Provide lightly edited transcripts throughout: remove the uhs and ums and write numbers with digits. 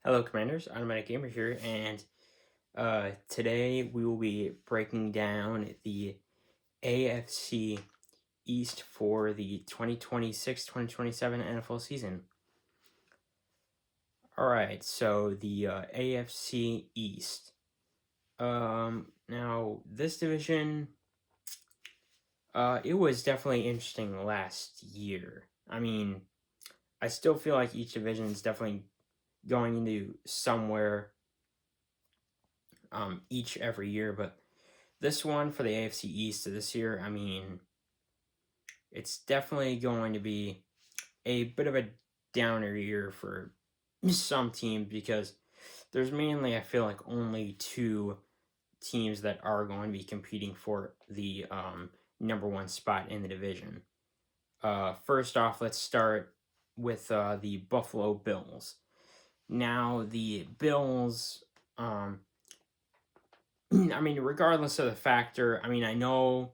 Hello, Commanders. Automatic Gamer here, and today we will be breaking down the AFC East for the 2026-2027 NFL season. Alright, so the AFC East. Now, this division, it was definitely interesting last year. I mean, I still feel like each division is definitely going into somewhere each every year, but this one for the AFC East this year, I mean, it's definitely going to be a bit of a downer year for some teams because there's mainly, I feel like, only two teams that are going to be competing for the number one spot in the division. First off, let's start with the Buffalo Bills. Now, the Bills, I mean, regardless of the factor, I mean, I know,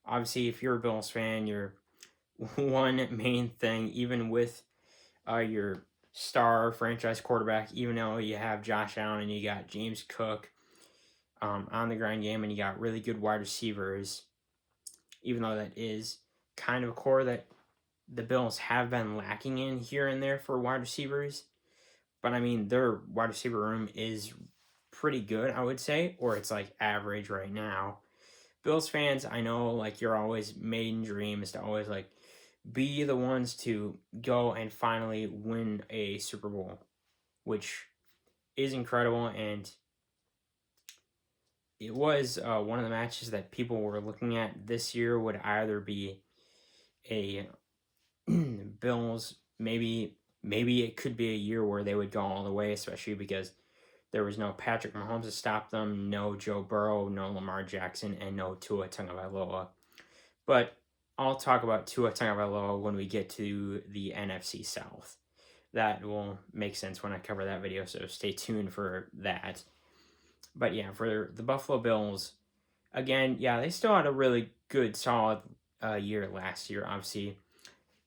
obviously, if you're a Bills fan, your one main thing, even with your star franchise quarterback, even though you have Josh Allen and you got James Cook on the ground game and you got really good wide receivers, even though that is kind of a core that the Bills have been lacking in here and there for wide receivers. But I mean, their wide receiver room is pretty good, I would say, or it's like average right now. Bills fans, I know, like, your always maiden dream is to always, like, be the ones to go and finally win a Super Bowl, which is incredible, and it was one of the matches that people were looking at this year would either be a Bills, maybe it could be a year where they would go all the way, especially because there was no Patrick Mahomes to stop them, no Joe Burrow, no Lamar Jackson, and no Tua Tagovailoa. But I'll talk about Tua Tagovailoa when we get to the NFC South. That will make sense when I cover that video, so stay tuned for that. But yeah, for the Buffalo Bills, again, yeah, they still had a really good, solid year last year, obviously.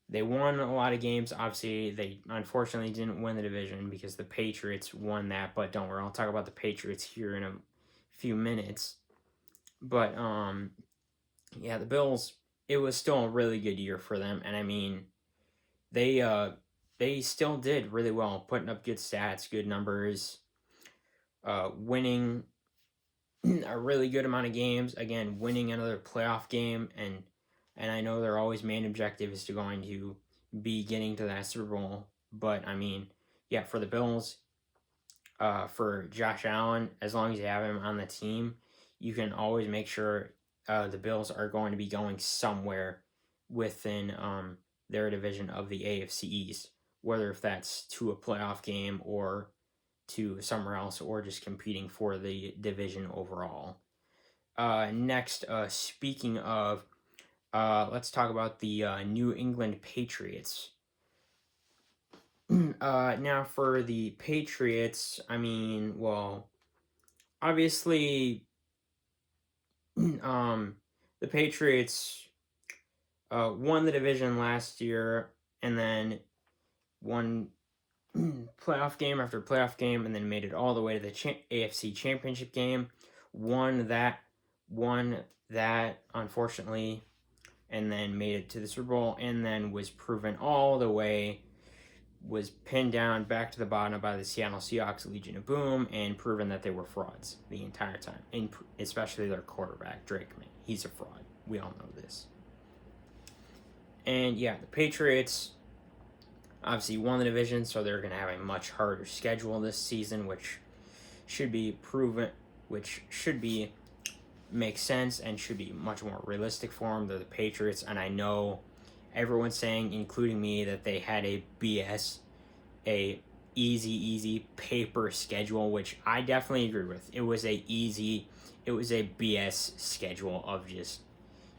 They won a lot of games. Obviously, they unfortunately didn't win the division because the Patriots won that. But don't worry, I'll talk about the Patriots here in a few minutes. But yeah, the Bills, it was still a really good year for them, and I mean, they still did really well, putting up good stats, good numbers, winning a really good amount of games. Again, winning another playoff game, and I know their always main objective is going to be getting to that Super Bowl. But I mean, yeah, for the Bills, for Josh Allen, as long as you have him on the team, you can always make sure the Bills are going to be going somewhere within their division of the AFC East, whether if that's to a playoff game or to somewhere else, or just competing for the division overall. Next, speaking of, let's talk about the New England Patriots. Now, for the Patriots, I mean, well, obviously, the Patriots won the division last year and then won playoff game after playoff game and then made it all the way to the AFC Championship game. Won that, unfortunately, and then made it to the Super Bowl, and then was proven all the way, was pinned down back to the bottom by the Seattle Seahawks, Legion of Boom, and proven that they were frauds the entire time, and especially their quarterback, Drake May. He's a fraud. We all know this. And yeah, the Patriots obviously won the division, so they're going to have a much harder schedule this season, which should be proven, make sense and should be much more realistic for them. They're the Patriots, and I know everyone's saying, including me, that they had a easy paper schedule, which I definitely agree with. It was a BS schedule of just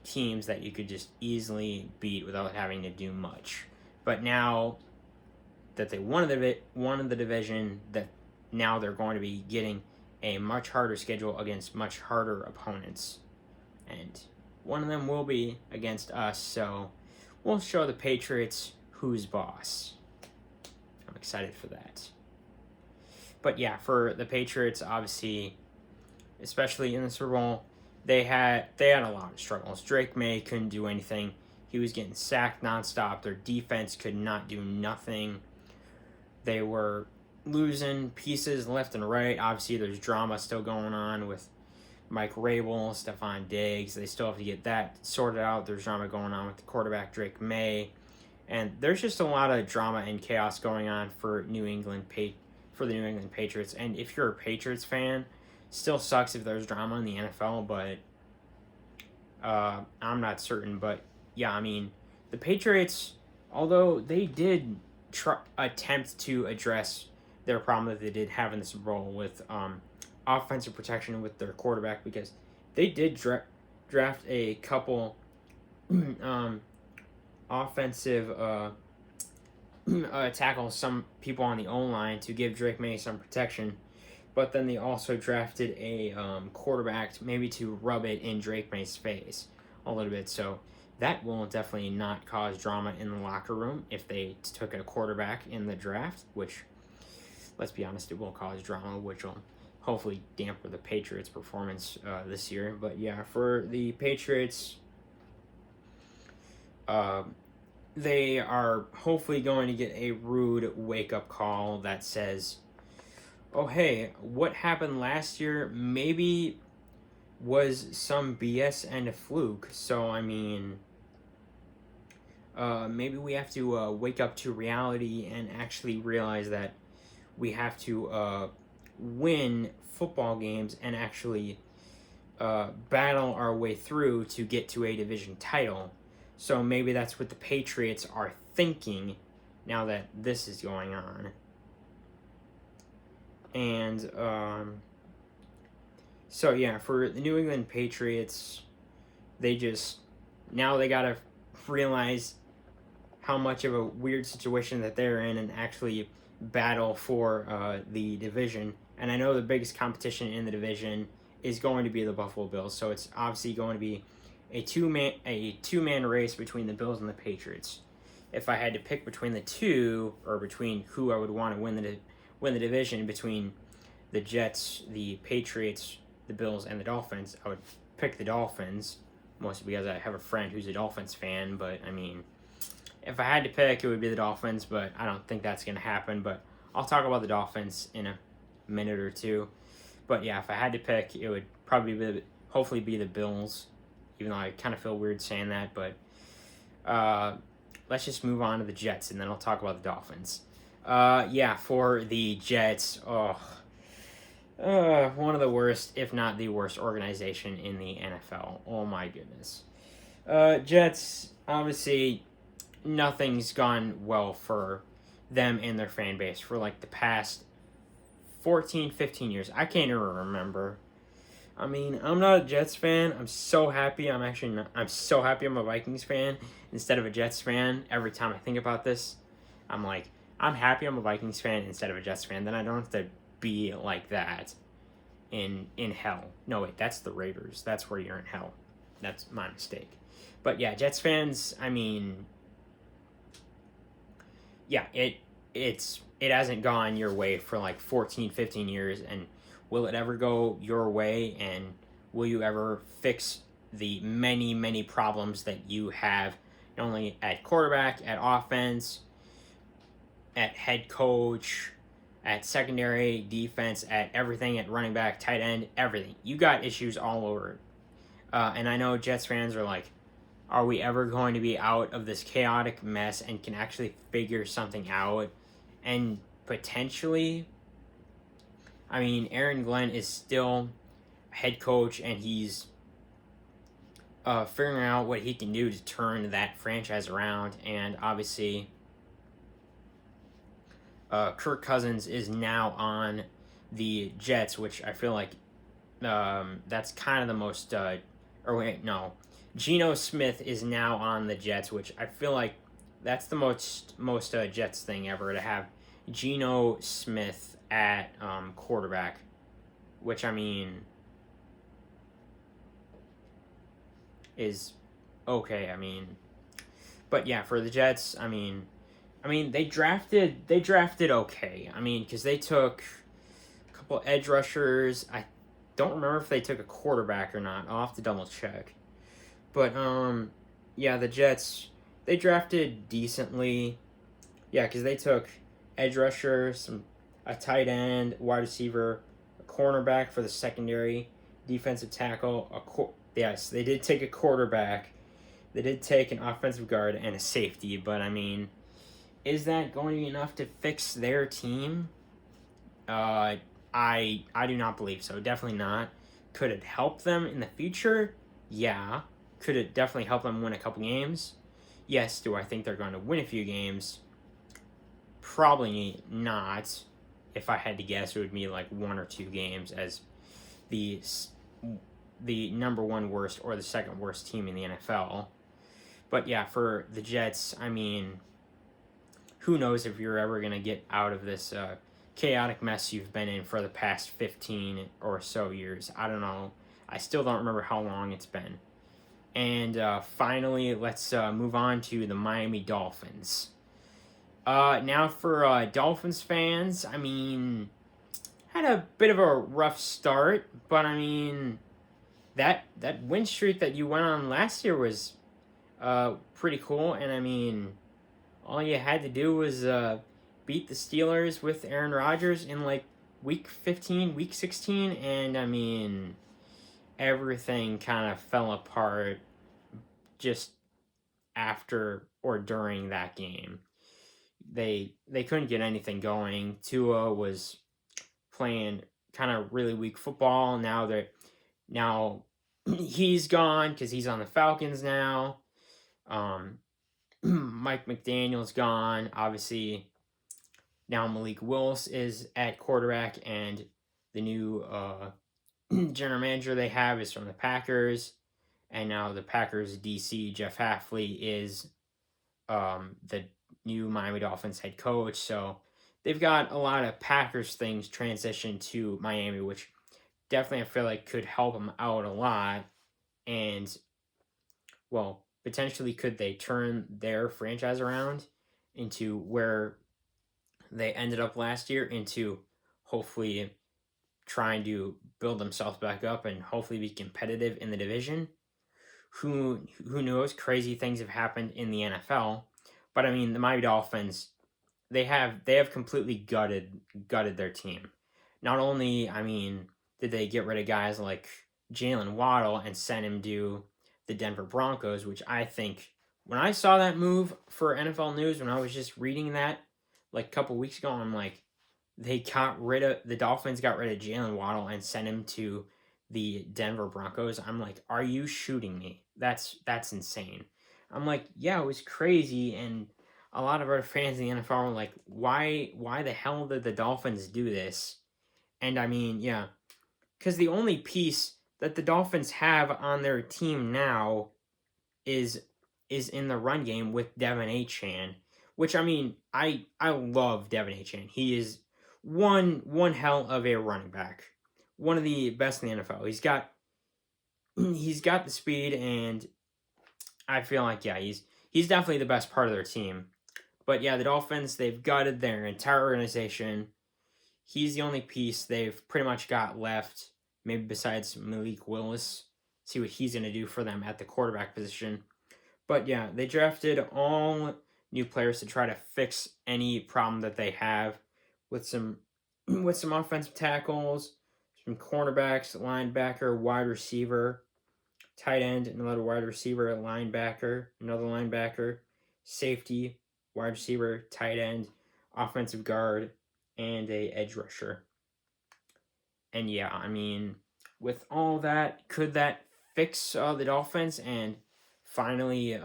teams that you could just easily beat without having to do much. But now that they won the division, that now they're going to be getting a much harder schedule against much harder opponents. And one of them will be against us, so we'll show the Patriots who's boss. I'm excited for that. But yeah, for the Patriots, obviously, especially in the Super Bowl, they had a lot of struggles. Drake May couldn't do anything. He was getting sacked nonstop. Their defense could not do nothing. They were losing pieces left and right. Obviously, there's drama still going on with Mike Rabel, Stephon Diggs. They still have to get that sorted out. There's drama going on with the quarterback, Drake May. And there's just a lot of drama and chaos going on for the New England Patriots. And if you're a Patriots fan, still sucks if there's drama in the NFL, but I'm not certain. But yeah, I mean, the Patriots, although they did attempt to address their problem that they did have in the Super Bowl with offensive protection with their quarterback, because they did draft a couple offensive tackles, some people on the O-line to give Drake May some protection, but then they also drafted a quarterback maybe to rub it in Drake May's face a little bit. So that will definitely not cause drama in the locker room if they took a quarterback in the draft, which, let's be honest, it will cause drama, which will hopefully dampen the Patriots' performance this year. But yeah, for the Patriots, they are hopefully going to get a rude wake-up call that says, oh, hey, what happened last year maybe was some BS and a fluke. So, I mean, maybe we have to wake up to reality and actually realize that we have to win football games and actually battle our way through to get to a division title. So maybe that's what the Patriots are thinking now that this is going on. And so yeah, for the New England Patriots, they gotta realize how much of a weird situation that they're in and actually battle for the division. And I know the biggest competition in the division is going to be the Buffalo Bills, so it's obviously going to be a two-man race between the Bills and the Patriots. If I had to pick between the two, or between who I would want to win the division, between the Jets, the Patriots, the Bills, and the Dolphins, I would pick the Dolphins, mostly because I have a friend who's a Dolphins fan. But I mean, if I had to pick, it would be the Dolphins, but I don't think that's going to happen. But I'll talk about the Dolphins in a minute or two. But yeah, if I had to pick, it would probably hopefully be the Bills, even though I kind of feel weird saying that. But let's just move on to the Jets, and then I'll talk about the Dolphins. Yeah, for the Jets, one of the worst, if not the worst organization in the NFL. Oh my goodness. Jets, obviously, nothing's gone well for them and their fan base for like the past 14, 15 years. I can't even remember. I mean, I'm not a Jets fan. I'm so happy. I'm so happy I'm a Vikings fan instead of a Jets fan. Every time I think about this, I'm like, I'm happy I'm a Vikings fan instead of a Jets fan. Then I don't have to be like that in hell. No, wait, that's the Raiders. That's where you're in hell. That's my mistake. But yeah, Jets fans, I mean, yeah, it hasn't gone your way for like 14, 15 years, and will it ever go your way, and will you ever fix the many, many problems that you have, not only at quarterback, at offense, at head coach, at secondary, defense, at everything, at running back, tight end, everything. You got issues all over. And I know Jets fans are like, are we ever going to be out of this chaotic mess and can actually figure something out? And potentially, I mean, Aaron Glenn is still head coach, and he's figuring out what he can do to turn that franchise around. And obviously, Kirk Cousins is now on the Jets, which I feel like that's kind of the most... Geno Smith is now on the Jets, which I feel like that's the most Jets thing ever, to have Geno Smith at quarterback, which, I mean, is okay. I mean, but yeah, for the Jets, I mean they drafted okay. I mean, because they took couple edge rushers. I don't remember if they took a quarterback or not. I'll have to double check. But yeah, the Jets, they drafted decently. Yeah, because they took edge rusher, a tight end, wide receiver, a cornerback for the secondary, defensive tackle. Yes, they did take a quarterback. They did take an offensive guard and a safety, but I mean, is that going to be enough to fix their team? I do not believe so. Definitely not. Could it help them in the future? Yeah. Could it definitely help them win a couple games? Yes. Do I think they're going to win a few games? Probably not. If I had to guess, it would be like 1 or 2 games as the number one worst or the second worst team in the NFL. But yeah, for the Jets, I mean, who knows if you're ever going to get out of this chaotic mess you've been in for the past 15 or so years. I don't know. I still don't remember how long it's been. And finally, let's move on to the Miami Dolphins. Now for Dolphins fans, I mean, had a bit of a rough start, but I mean, that win streak that you went on last year was pretty cool, and I mean, all you had to do was beat the Steelers with Aaron Rodgers in like week 15, week 16, and I mean, everything kind of fell apart just after or during that game. They couldn't get anything going. Tua was playing kind of really weak football. Now he's gone because he's on the Falcons now. Mike McDaniel's gone. Obviously, now Malik Willis is at quarterback, and the new general manager they have is from the Packers, and now the Packers DC Jeff Hafley is the new Miami Dolphins head coach. So they've got a lot of Packers things transition to Miami, which definitely I feel like could help them out a lot. And well, potentially could they turn their franchise around into where they ended up last year, into hopefully trying to build themselves back up and hopefully be competitive in the division. Who knows? Crazy things have happened in the NFL, but I mean the Miami Dolphins, they have completely gutted their team. Not only, I mean, did they get rid of guys like Jalen Waddle and send him to the Denver Broncos, which I think when I saw that move for NFL News, when I was just reading that like a couple weeks ago, I'm like, the Dolphins got rid of Jalen Waddle and sent him to the Denver Broncos. I'm like, are you shooting me? That's insane. I'm like, yeah, it was crazy, and a lot of our fans in the NFL were like, why the hell did the Dolphins do this? And I mean, yeah, because the only piece that the Dolphins have on their team now is in the run game with Devin Achane, which I mean, I love Devin Achane. He is one hell of a running back, one of the best in the NFL. He's got the speed, and I feel like yeah, he's definitely the best part of their team. But yeah, the Dolphins, they've gutted their entire organization. He's the only piece they've pretty much got left, maybe besides Malik Willis. See what he's going to do for them at the quarterback position. But yeah, they drafted all new players to try to fix any problem that they have with some offensive tackles, some cornerbacks, linebacker, wide receiver, tight end, another wide receiver, linebacker, another linebacker, safety, wide receiver, tight end, offensive guard, and a edge rusher. And yeah, I mean, with all that, could that fix the Dolphins and finally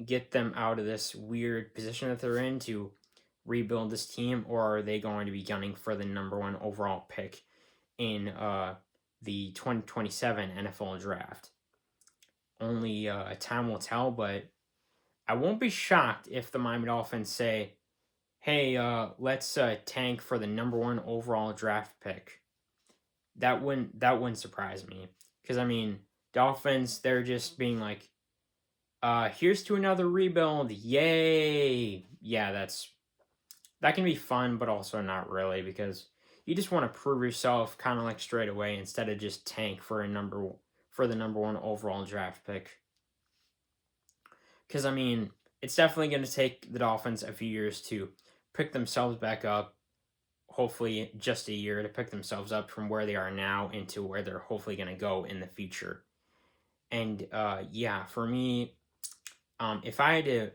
get them out of this weird position that they're in to rebuild this team, or are they going to be gunning for the number one overall pick in the 2027 NFL draft? Only time will tell, but I won't be shocked if the Miami Dolphins say, hey, let's tank for the number one overall draft pick. That wouldn't surprise me, because I mean, Dolphins, they're just being like, here's to another rebuild, yay! Yeah, that can be fun, but also not really, because you just want to prove yourself kind of like straight away instead of just tank for the number one overall draft pick. Because I mean, it's definitely going to take the Dolphins a few years to pick themselves back up. Hopefully, just a year to pick themselves up from where they are now into where they're hopefully going to go in the future. And yeah, for me, if I had to,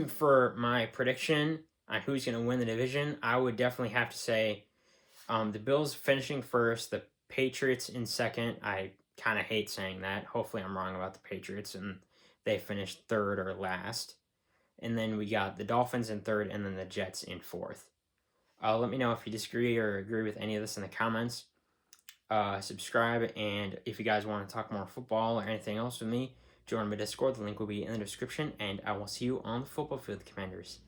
for my prediction on who's going to win the division, I would definitely have to say the Bills finishing first, the Patriots in second. I kind of hate saying that. Hopefully, I'm wrong about the Patriots and they finished third or last. And then we got the Dolphins in third and then the Jets in fourth. Let me know if you disagree or agree with any of this in the comments. Subscribe, and if you guys want to talk more football or anything else with me, join my Discord. The link will be in the description, and I will see you on the football field, Commanders.